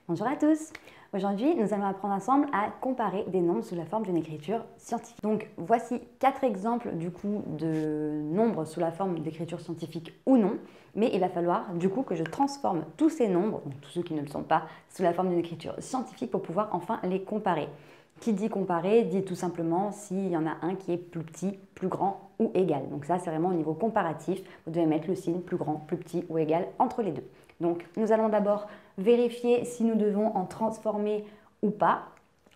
Bonjour à tous. Aujourd'hui, nous allons apprendre ensemble à comparer des nombres sous la forme d'une écriture scientifique. Donc, voici 4 exemples du coup de nombres sous la forme d'écriture scientifique ou non, mais il va falloir du coup que je transforme tous ces nombres, donc tous ceux qui ne le sont pas, sous la forme d'une écriture scientifique pour pouvoir enfin les comparer. Qui dit comparer dit tout simplement s'il y en a un qui est plus petit, plus grand ou égal. Donc ça, c'est vraiment au niveau comparatif. Vous devez mettre le signe plus grand, plus petit ou égal entre les deux. Donc, nous allons d'abord vérifier si nous devons en transformer ou pas.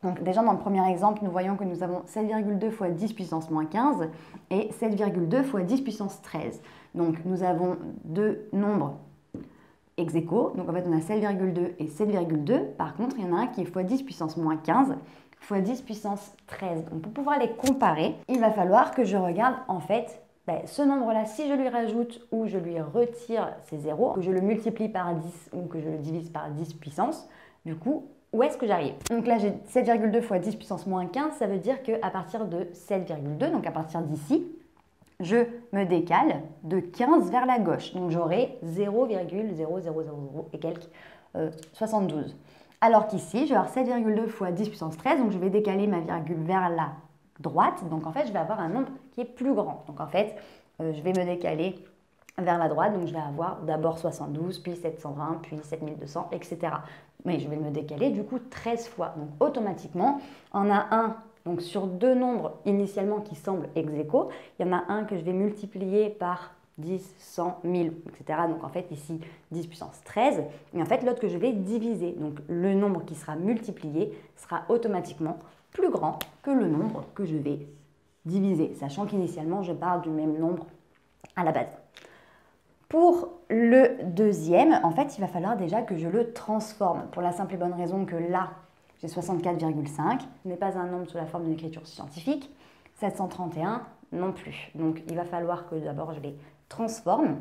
Donc, déjà, dans le premier exemple, nous voyons que nous avons 7,2 fois 10 puissance moins 15 et 7,2 fois 10 puissance 13. Donc, nous avons deux nombres ex aequo. Donc, en fait, on a 7,2 et 7,2. Par contre, il y en a un qui est fois 10 puissance moins 15 fois 10 puissance 13. Donc, pour pouvoir les comparer, il va falloir que je regarde, en fait, ce nombre-là, si je lui rajoute ou je lui retire ses zéros, que je le multiplie par 10 ou que je le divise par 10 puissance, du coup, où est-ce que j'arrive? Donc là, j'ai 7,2 fois 10 puissance moins 15, ça veut dire qu'à partir de 7,2, donc à partir d'ici, je me décale de 15 vers la gauche. Donc j'aurai 0,0000 et quelques 72. Alors qu'ici, je vais avoir 7,2 fois 10 puissance 13, donc je vais décaler ma virgule vers la droite. Donc en fait, je vais avoir un nombre qui est plus grand. Donc en fait, je vais me décaler vers la droite. Donc je vais avoir d'abord 72, puis 720, puis 7200, etc. Mais je vais me décaler du coup 13 fois. Donc automatiquement, on a un, donc sur deux nombres initialement qui semblent ex aequo, il y en a un que je vais multiplier par 10, 100, 1000, etc. Donc en fait ici 10 puissance 13. Et en fait l'autre que je vais diviser. Donc le nombre qui sera multiplié sera automatiquement plus grand que le nombre que je vais diviser, sachant qu'initialement je pars du même nombre à la base. Pour le deuxième, en fait, il va falloir déjà que je le transforme, pour la simple et bonne raison que là, j'ai 64,5, ce n'est pas un nombre sous la forme d'une écriture scientifique, 731 non plus. Donc il va falloir que d'abord je les transforme.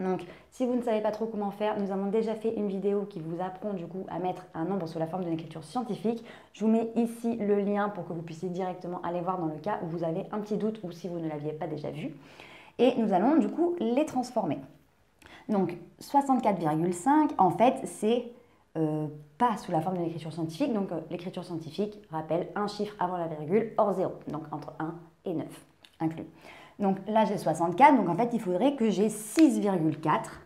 Donc, si vous ne savez pas trop comment faire, nous avons déjà fait une vidéo qui vous apprend du coup à mettre un nombre sous la forme d'une écriture scientifique. Je vous mets ici le lien pour que vous puissiez directement aller voir dans le cas où vous avez un petit doute ou si vous ne l'aviez pas déjà vu. Et nous allons du coup les transformer. Donc, 64,5, en fait, c'est pas sous la forme d'une écriture scientifique. Donc, l'écriture scientifique rappelle un chiffre avant la virgule hors 0, donc entre 1 et 9 inclus. Donc là, j'ai 64, donc en fait, il faudrait que j'ai 6,4,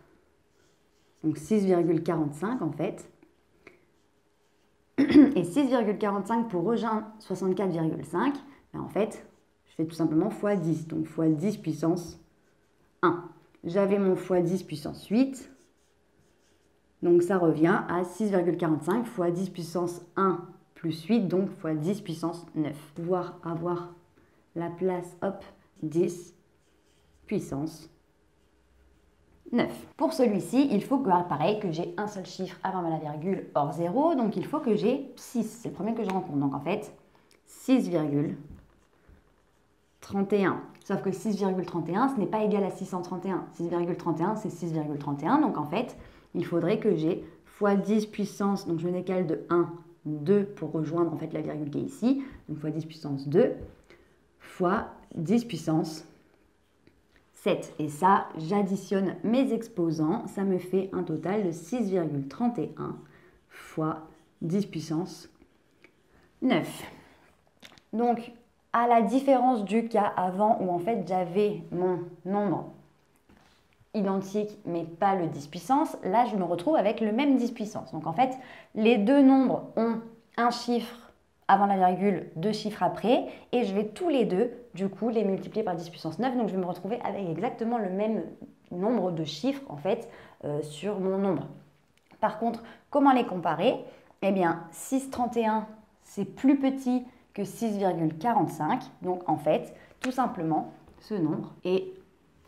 donc 6,45 en fait. Et 6,45 pour rejoindre 64,5, en fait, je fais tout simplement x 10, donc x 10 puissance 1. J'avais mon x 10 puissance 8, donc ça revient à 6,45 x 10 puissance 1 plus 8, donc x 10 puissance 9. Pouvoir avoir la place, hop, 10 puissance 9. Pour celui-ci, il faut que, pareil, que j'ai un seul chiffre avant la virgule hors 0, donc il faut que j'ai 6. C'est le premier que je rencontre. Donc en fait, 6,31. Sauf que 6,31, ce n'est pas égal à 631. 6,31, c'est 6,31. Donc en fait, il faudrait que j'ai x 10 puissance, donc je me décale de 1, 2 pour rejoindre en fait la virgule qui est ici. Donc x 10 puissance 2 fois 10 puissance 7. Et ça, j'additionne mes exposants, ça me fait un total de 6,31 fois 10 puissance 9. Donc, à la différence du cas avant où en fait j'avais mon nombre identique mais pas le 10 puissance, là je me retrouve avec le même 10 puissance. Donc en fait, les deux nombres ont un chiffre avant la virgule, deux chiffres après, et je vais tous les deux, du coup, les multiplier par 10 puissance 9, donc je vais me retrouver avec exactement le même nombre de chiffres, en fait, sur mon nombre. Par contre, comment les comparer? Eh bien, 6,31, c'est plus petit que 6,45, donc en fait, tout simplement, ce nombre est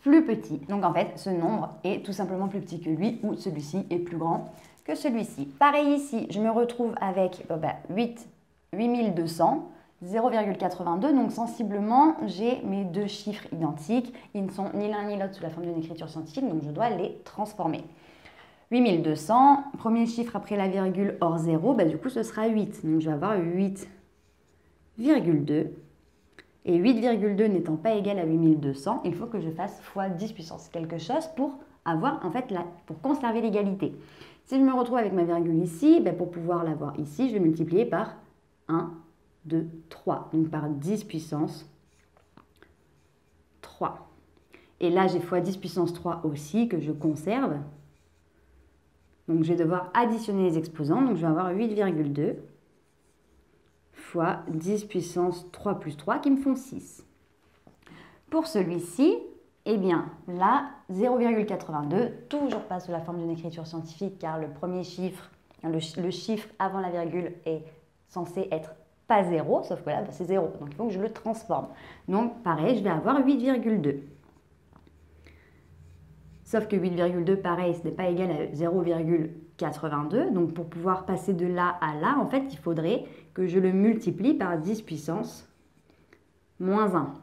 plus petit. Donc en fait, ce nombre est tout simplement plus petit que lui, ou celui-ci est plus grand que celui-ci. Pareil ici, je me retrouve avec 8200, 0,82, donc sensiblement, j'ai mes deux chiffres identiques. Ils ne sont ni l'un ni l'autre sous la forme d'une écriture scientifique, donc je dois les transformer. 8200, premier chiffre après la virgule hors 0, du coup ce sera 8. Donc je vais avoir 8,2. Et 8,2 n'étant pas égal à 8200, il faut que je fasse x 10 puissance quelque chose pour avoir en fait pour conserver l'égalité. Si je me retrouve avec ma virgule ici, ben pour pouvoir l'avoir ici, je vais multiplier par 1, 2, 3. Donc par 10 puissance 3. Et là, j'ai fois 10 puissance 3 aussi que je conserve. Donc je vais devoir additionner les exposants. Donc je vais avoir 8,2 fois 10 puissance 3 plus 3 qui me font 6. Pour celui-ci, eh bien là, 0,82, toujours pas sous la forme d'une écriture scientifique car le premier chiffre, le chiffre avant la virgule est censé être pas 0, sauf que là, c'est 0. Donc il faut que je le transforme. Donc pareil, je vais avoir 8,2. Sauf que 8,2, pareil, ce n'est pas égal à 0,82. Donc pour pouvoir passer de là à là, en fait, il faudrait que je le multiplie par 10 puissance moins 1.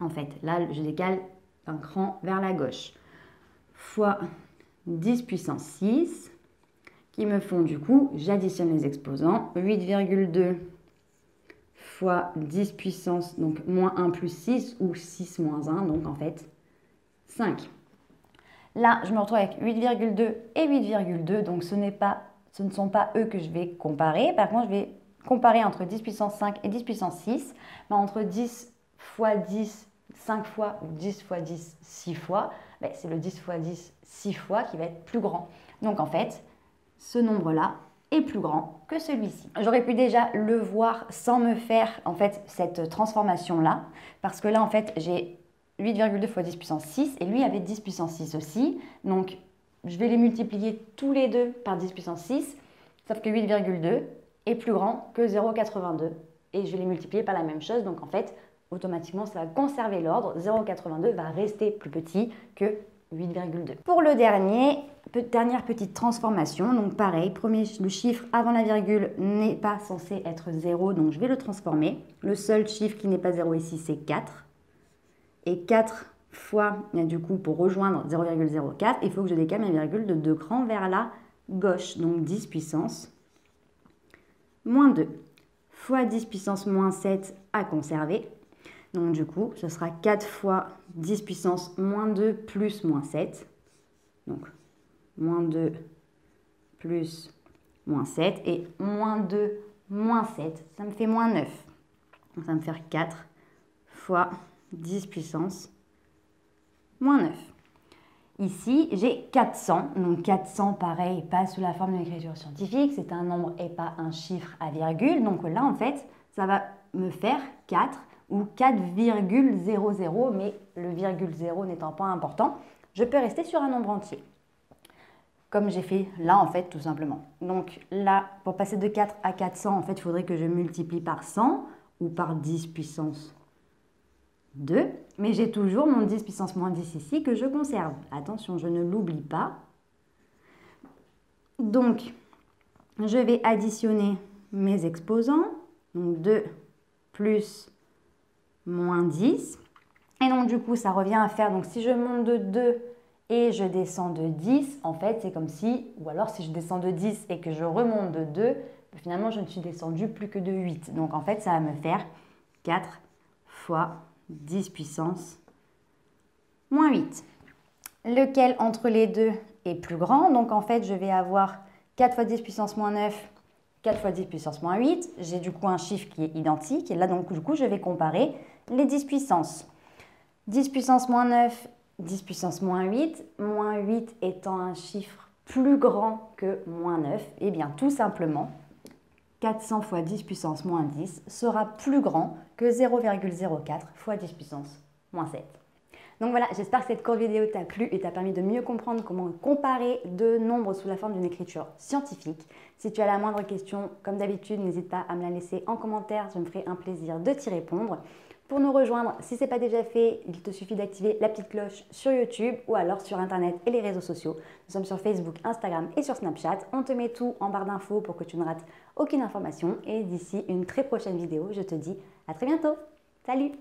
En fait, là, je décale un cran vers la gauche. Fois 10 puissance 6, qui me font du coup, j'additionne les exposants, 8,2 fois 10 puissance, donc moins 1 plus 6, ou 6 moins 1, donc en fait 5. Là, je me retrouve avec 8,2 et 8,2, donc ce ne sont pas eux que je vais comparer. Par contre, je vais comparer entre 10 puissance 5 et 10 puissance 6. Mais entre 10 fois 10, 5 fois, ou 10 fois 10, 6 fois, ben, c'est le 10 fois 10, 6 fois qui va être plus grand. Donc en fait, ce nombre-là est plus grand que celui-ci. J'aurais pu déjà le voir sans me faire en fait cette transformation-là, parce que là, en fait, j'ai 8,2 fois 10 puissance 6 et lui avait 10 puissance 6 aussi. Donc, je vais les multiplier tous les deux par 10 puissance 6, sauf que 8,2 est plus grand que 0,82 et je vais les multiplier par la même chose. Donc, en fait, automatiquement, ça va conserver l'ordre. 0,82 va rester plus petit que 8,2. Pour le dernière petite transformation, donc pareil, le chiffre avant la virgule n'est pas censé être 0, donc je vais le transformer. Le seul chiffre qui n'est pas 0 ici, c'est 4. Et 4 fois, du coup, pour rejoindre 0,04, il faut que je décale ma virgule de 2 crans vers la gauche. Donc 10 puissance moins 2 fois 10 puissance moins 7 à conserver. Donc du coup, ce sera 4 fois 10 puissance moins 2 plus moins 7. Donc moins 2 plus moins 7. Et moins 2 moins 7, ça me fait moins 9. Donc ça va me faire 4 fois 10 puissance moins 9. Ici, j'ai 400. Donc 400, pareil, pas sous la forme d'une écriture scientifique. C'est un nombre et pas un chiffre à virgule. Donc là, en fait, ça va me faire 4 ou 4,00, mais le virgule 0 n'étant pas important, je peux rester sur un nombre entier. Comme j'ai fait là, en fait, tout simplement. Donc là, pour passer de 4 à 400, en fait, il faudrait que je multiplie par 100 ou par 10 puissance 2, mais j'ai toujours mon 10 puissance moins 10 ici que je conserve. Attention, je ne l'oublie pas. Donc, je vais additionner mes exposants. Donc 2 plus moins 10. Et donc, du coup, ça revient à faire, donc si je monte de 2 et je descends de 10, en fait, c'est comme si, ou alors si je descends de 10 et que je remonte de 2, finalement, je ne suis descendue plus que de 8. Donc, en fait, ça va me faire 4 fois 10 puissance moins 8. Lequel entre les deux est plus grand? Donc en fait, je vais avoir 4 fois 10 puissance moins 9, 4 fois 10 puissance moins 8. J'ai du coup un chiffre qui est identique. Et là, donc, du coup, je vais comparer les 10 puissances. 10 puissance moins 9, 10 puissance moins 8. Moins 8 étant un chiffre plus grand que moins 9, et bien tout simplement, 400 fois 10 puissance moins 10 sera plus grand que 0,04 fois 10 puissance moins 7. Donc voilà, j'espère que cette courte vidéo t'a plu et t'a permis de mieux comprendre comment comparer deux nombres sous la forme d'une écriture scientifique. Si tu as la moindre question, comme d'habitude, n'hésite pas à me la laisser en commentaire, je me ferai un plaisir de t'y répondre. Pour nous rejoindre, si ce n'est pas déjà fait, il te suffit d'activer la petite cloche sur YouTube ou alors sur Internet et les réseaux sociaux. Nous sommes sur Facebook, Instagram et sur Snapchat. On te met tout en barre d'infos pour que tu ne rates aucune information. Et d'ici une très prochaine vidéo, je te dis à très bientôt. Salut!